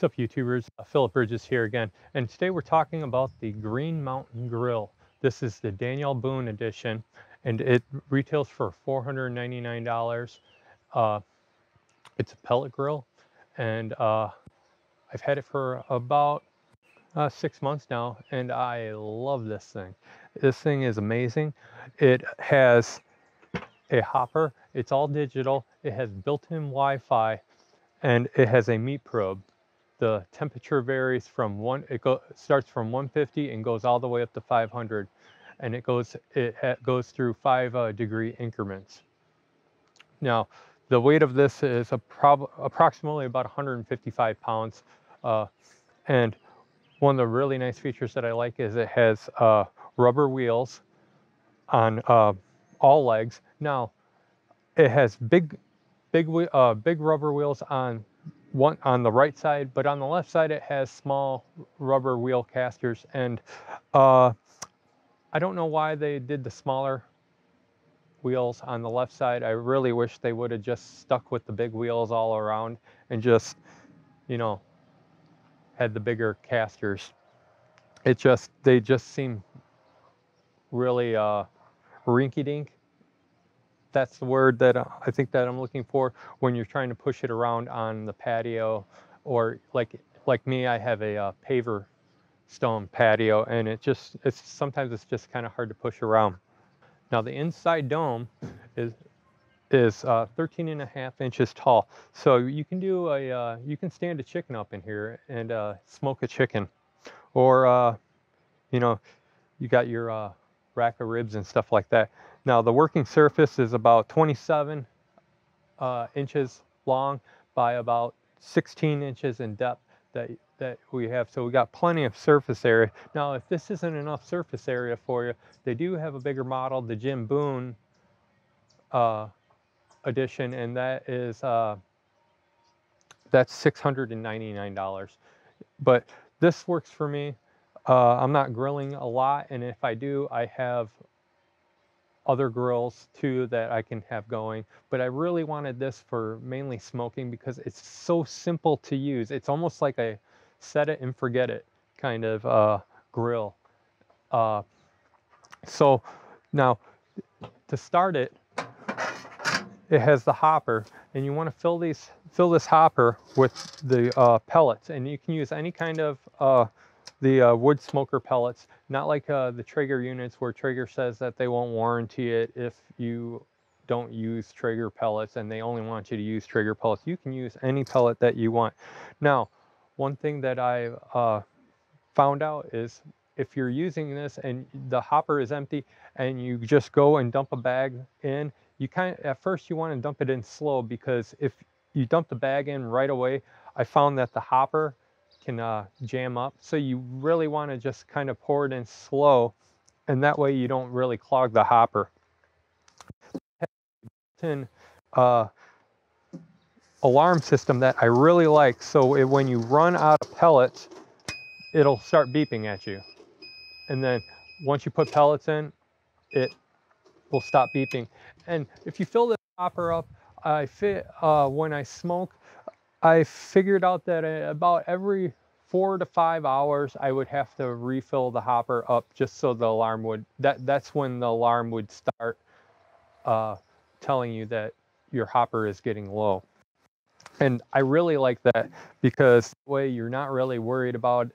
What's up, YouTubers? Phillip Bridges here again, and today we're talking about the Green Mountain Grill. This is the Danielle Boone edition, and it retails for $499. It's a pellet grill, and I've had it for about 6 months now, and I love this thing. This thing is amazing. It has a hopper. It's all digital. It has built-in Wi-Fi, and it has a meat probe. The temperature varies from starts from 150 and goes all the way up to 500, and it goes through 5 degree increments. Now, the weight of this is approximately about 155 pounds, and one of the really nice features that I like is it has rubber wheels on all legs. Now, it has big rubber wheels on the right side, but on the left side it has small rubber wheel casters, and I don't know why they did the smaller wheels on the left side. I really wish they would have just stuck with the big wheels all around and just, you know, had the bigger casters. They just seem really rinky-dink. That's the word that I think that I'm looking for when you're trying to push it around on the patio, or like me, I have a paver stone patio, and sometimes it's just kind of hard to push around. Now, the inside dome is 13.5 inches tall, so you can you can stand a chicken up in here and smoke a chicken, or you know, you got your rack of ribs and stuff like that. Now, the working surface is about 27 inches long by about 16 inches in depth that we have. So we got plenty of surface area. Now, if this isn't enough surface area for you, they do have a bigger model, the Jim Boone edition, and that's $699. But this works for me. I'm not grilling a lot, and if I do, I have other grills too that I can have going, but I really wanted this for mainly smoking because it's so simple to use. It's almost like a set it and forget it kind of grill. So now, to start it, it has the hopper, and you want to fill this hopper with the pellets, and you can use any kind of the wood smoker pellets, not like the Traeger units where Traeger says that they won't warranty it if you don't use Traeger pellets, and they only want you to use Traeger pellets. You can use any pellet that you want. Now, one thing that I found out is if you're using this and the hopper is empty and you just go and dump a bag in, at first you want to dump it in slow, because if you dump the bag in right away, I found that the hopper can jam up. So you really want to just kind of pour it in slow, and that way you don't really clog the hopper. Built-in alarm system that I really like. So when you run out of pellets, it'll start beeping at you. And then once you put pellets in, it will stop beeping. And if you fill this hopper up, when I smoke, I figured out that about every 4 to 5 hours, I would have to refill the hopper up just so the alarm would, that's when the alarm would start telling you that your hopper is getting low. And I really like that, because that way you're not really worried about,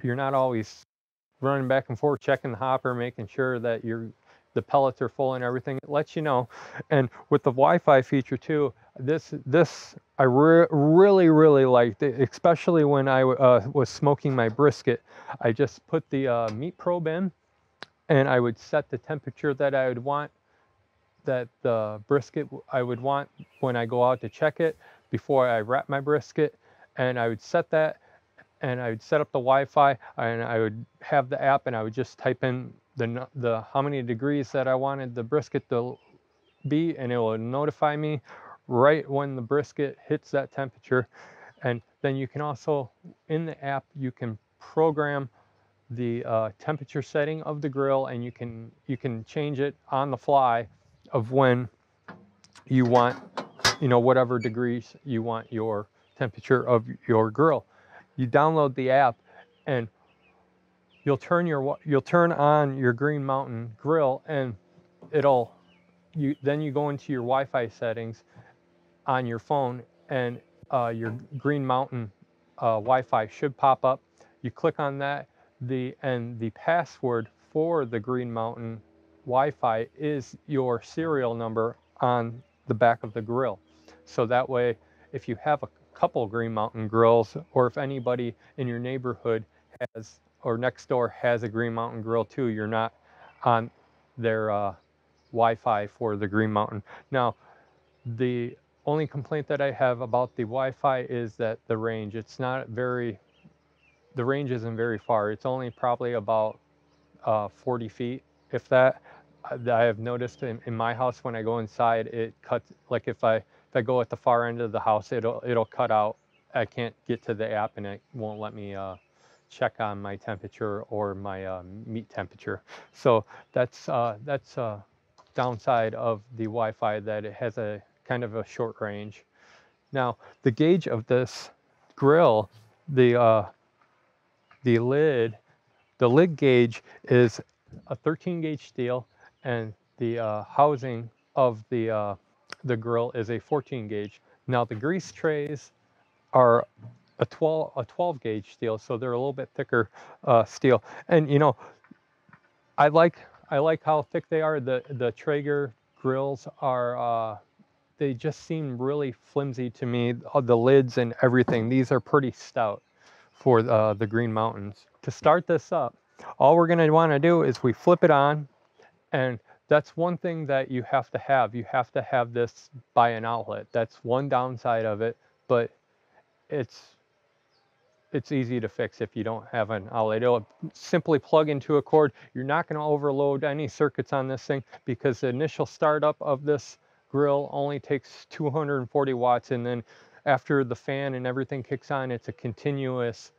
you're not always running back and forth checking the hopper, making sure that the pellets are full and everything. It lets you know. And with the Wi-Fi feature too, this I really liked it, especially when I was smoking my brisket. I just put the meat probe in, and I would set the temperature that I would want, that the brisket I would want when I go out to check it before I wrap my brisket, and I would set that, and I would set up the Wi-Fi, and I would have the app, and I would just type in the how many degrees that I wanted the brisket to be, and it will notify me right when the brisket hits that temperature. And then you can also, in the app, you can program the temperature setting of the grill, and you can change it on the fly of when you want, whatever degrees you want your temperature of your grill. You download the app, and you'll turn on your Green Mountain grill, and then you go into your Wi-Fi settings on your phone, and your Green Mountain Wi-Fi should pop up. You click on that, and the password for the Green Mountain Wi-Fi is your serial number on the back of the grill. So that way, if you have a couple Green Mountain grills, or if anybody in your neighborhood has, or next door has a Green Mountain grill too, you're not on their Wi-Fi for the Green Mountain. Now, the only complaint that I have about the Wi-Fi is that the range. The range isn't very far. It's only probably about 40 feet, if that. I have noticed in my house, when I go inside, it cuts. Like if I go at the far end of the house, it'll cut out. I can't get to the app, and it won't let me check on my temperature or my meat temperature. So that's downside of the Wi-Fi, that it has a kind of a short range. Now, the gauge of this grill, the lid gauge is a 13 gauge steel, and the housing of the grill is a 14 gauge. Now, the grease trays are a 12 gauge steel, so they're a little bit thicker steel. And you know, I like how thick they are. The Traeger grills are they just seem really flimsy to me. The lids and everything, these are pretty stout for the Green Mountains. To start this up, all we're going to want to do is we flip it on, and that's one thing that you have to have. You have to have this by an outlet. That's one downside of it, but it's easy to fix if you don't have an outlet. It'll simply plug into a cord. You're not going to overload any circuits on this thing, because the initial startup of this grill only takes 240 watts, and then after the fan and everything kicks on, it's a continuous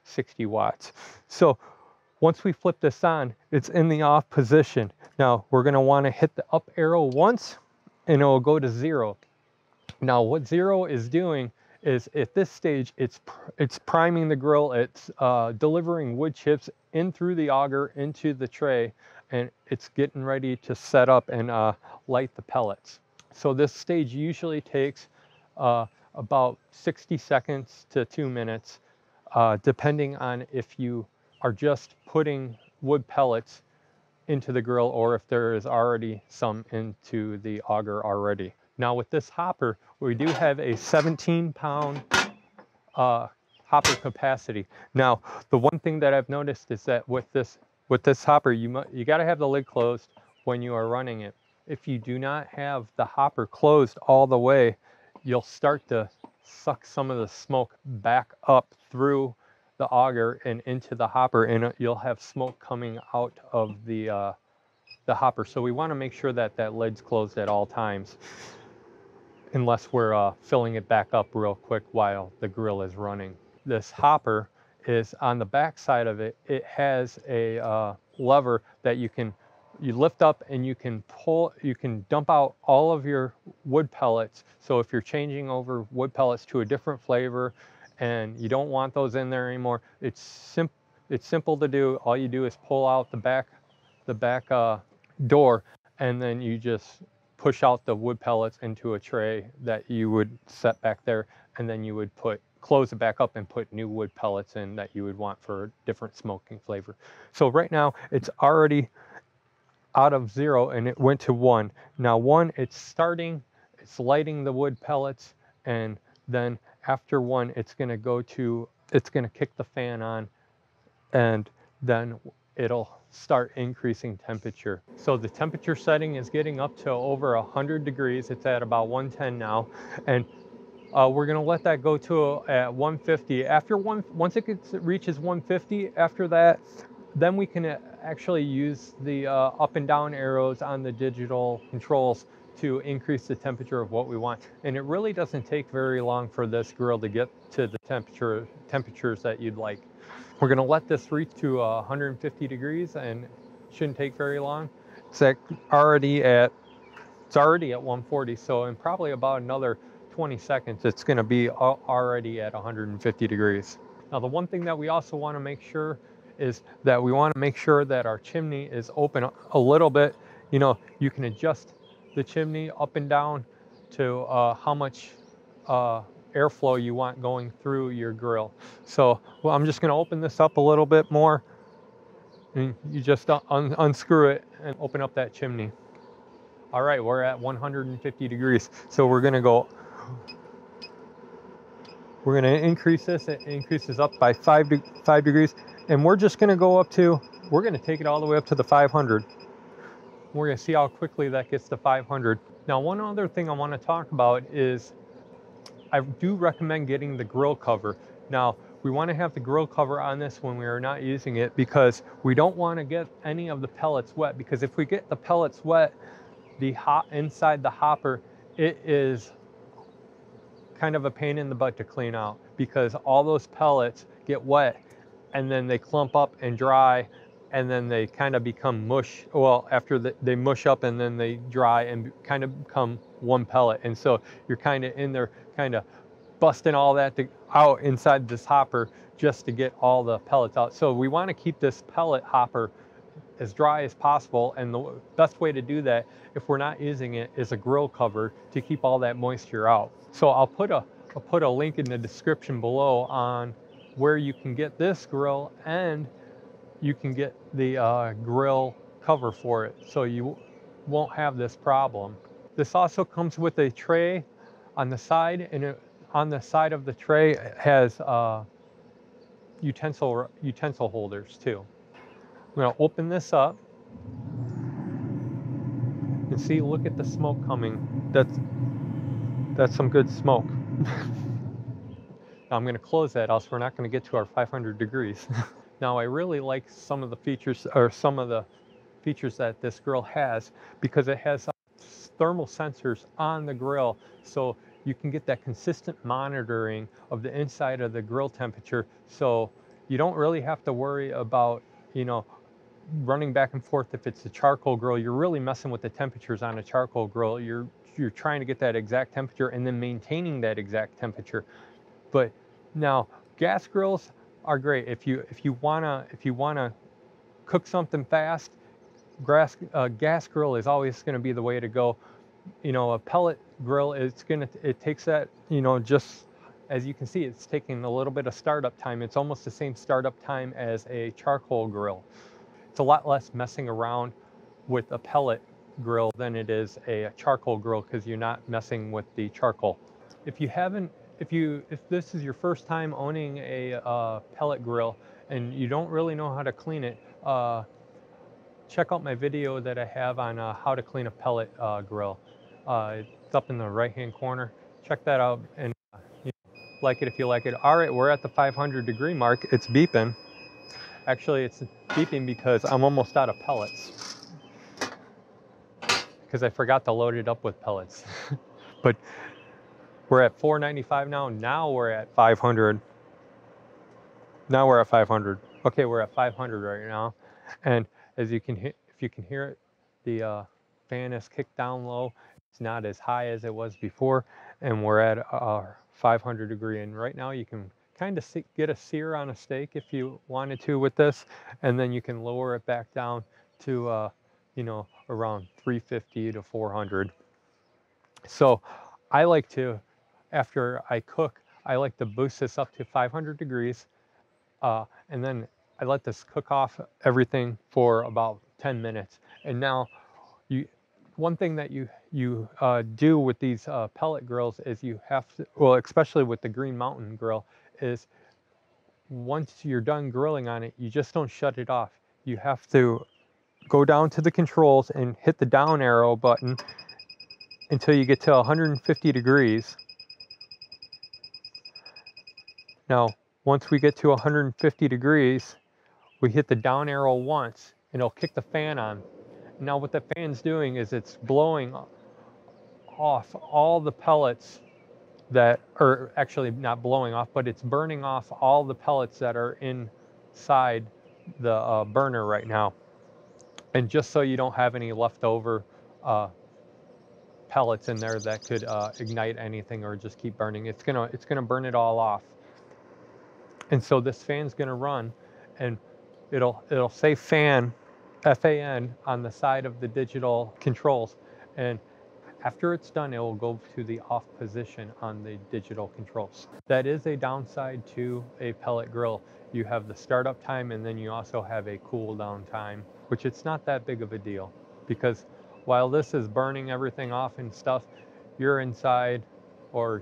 60 watts. So once we flip this on, it's in the off position. Now we're going to want to hit the up arrow once, and it will go to 0. Now what 0 is doing is, at this stage, it's priming the grill. It's delivering wood chips in through the auger into the tray, and it's getting ready to set up and light the pellets. So this stage usually takes about 60 seconds to 2 minutes, depending on if you are just putting wood pellets into the grill, or if there is already some into the auger already. Now with this hopper, we do have a 17-pound hopper capacity. Now, the one thing that I've noticed is that with this hopper, you got to have the lid closed when you are running it. If you do not have the hopper closed all the way, you'll start to suck some of the smoke back up through the auger and into the hopper, and you'll have smoke coming out of the hopper. So we want to make sure that that lid's closed at all times, unless we're filling it back up real quick while the grill is running. This hopper is on the back side of it. It has a lever that you lift up, and you can dump out all of your wood pellets. So if you're changing over wood pellets to a different flavor and you don't want those in there anymore, it's simple to do. All you do is pull out the back door, and then you just push out the wood pellets into a tray that you would set back there, and then you would close it back up and put new wood pellets in that you would want for a different smoking flavor. So right now it's already out of 0, and it went to 1. Now 1, it's lighting the wood pellets, and then after 1, it's going to kick the fan on, and then it'll start increasing temperature. So the temperature setting is getting up to over 100 degrees. It's at about 110 now, and we're going to let that go to at 150. Once it reaches 150, after that, then we can actually use the up and down arrows on the digital controls to increase the temperature of what we want. And it really doesn't take very long for this grill to get to the temperatures that you'd like. We're going to let this reach to 150 degrees, and it shouldn't take very long. It's already at 140, so in probably about another 20 seconds, it's going to be already at 150 degrees. Now, the one thing that we also want to make sure is that we want to make sure that our chimney is open a little bit. You know, you can adjust the chimney up and down to how much airflow you want going through your grill. So, well, I'm just going to open this up a little bit more, and you just unscrew it and open up that chimney. All right, we're at 150 degrees. So we're going to increase this. It increases up by 5 degrees, and we're just going to go up to, we're going to take it all the way up to the 500. We're going to see how quickly that gets to 500. Now, one other thing I want to talk about is I do recommend getting the grill cover. Now, we want to have the grill cover on this when we are not using it, because we don't want to get any of the pellets wet, because if we get the pellets wet, inside the hopper, it is kind of a pain in the butt to clean out, because all those pellets get wet and then they clump up and dry, and then they kind of become mush. Well, after they mush up and then they dry and kind of become one pellet. And so you're kind of in there kind of busting all that out inside this hopper just to get all the pellets out. So we want to keep this pellet hopper as dry as possible, and the best way to do that, if we're not using it, is a grill cover to keep all that moisture out. So I'll put a link in the description below on where you can get this grill, and you can get the grill cover for it, so you won't have this problem. This also comes with a tray on the side, and on the side of the tray has utensil holders too. I'm going to open this up and see, look at the smoke coming. That's some good smoke. Now I'm going to close that, else we're not going to get to our 500 degrees. Now, I really like some of the features that this grill has, because it has thermal sensors on the grill, so you can get that consistent monitoring of the inside of the grill temperature, so you don't really have to worry about, you know, running back and forth. If it's a charcoal grill, you're really messing with the temperatures on a charcoal grill. You're trying to get that exact temperature and then maintaining that exact temperature. But now gas grills are great if you wanna cook something fast. Gas grill is always going to be the way to go. You know, a pellet grill, it takes that, you know, just as you can see, it's taking a little bit of startup time. It's almost the same startup time as a charcoal grill. It's a lot less messing around with a pellet grill than it is a charcoal grill, because you're not messing with the charcoal. If this is your first time owning a pellet grill and you don't really know how to clean it, check out my video that I have on how to clean a pellet grill. It's up in the right hand corner. Check that out, and you know, like it if you like it. All right, we're at the 500 degree mark. It's beeping. Actually, it's beeping because I'm almost out of pellets, because I forgot to load it up with pellets. But we're at 495 now. Now we're at 500. Now we're at 500. Okay, we're at 500 right now. And as you can hear, if you can hear it, the fan is kicked down low. It's not as high as it was before. And we're at 500 degree. And right now you can kind of get a sear on a steak if you wanted to with this. And then you can lower it back down to, you know, around 350 to 400. So I like to, after I cook, I like to boost this up to 500 degrees. And then I let this cook off everything for about 10 minutes. And now, one thing that you do with these pellet grills is you have to, well, especially with the Green Mountain grill, is once you're done grilling on it, you just don't shut it off. You have to go down to the controls and hit the down arrow button until you get to 150 degrees. Now, once we get to 150 degrees, we hit the down arrow once and it'll kick the fan on. Now what the fan's doing is it's blowing off all the pellets that are actually not blowing off, but it's burning off all the pellets that are inside the burner right now. And just so you don't have any leftover pellets in there that could ignite anything or just keep burning. It's gonna burn it all off. And so this fan's gonna run, and it'll say fan, FAN, on the side of the digital controls, and after it's done, it will go to the off position on the digital controls. That is a downside to a pellet grill. You have the startup time, and then you also have a cool down time, which it's not that big of a deal, because while this is burning everything off and stuff, you're inside or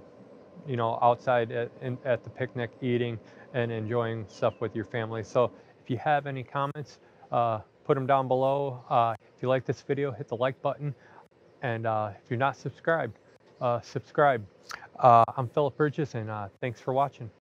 outside at the picnic eating and enjoying stuff with your family. So if you have any comments, put them down below. If you like this video, hit the like button. And if you're not subscribed, subscribe. I'm Phillip, and thanks for watching.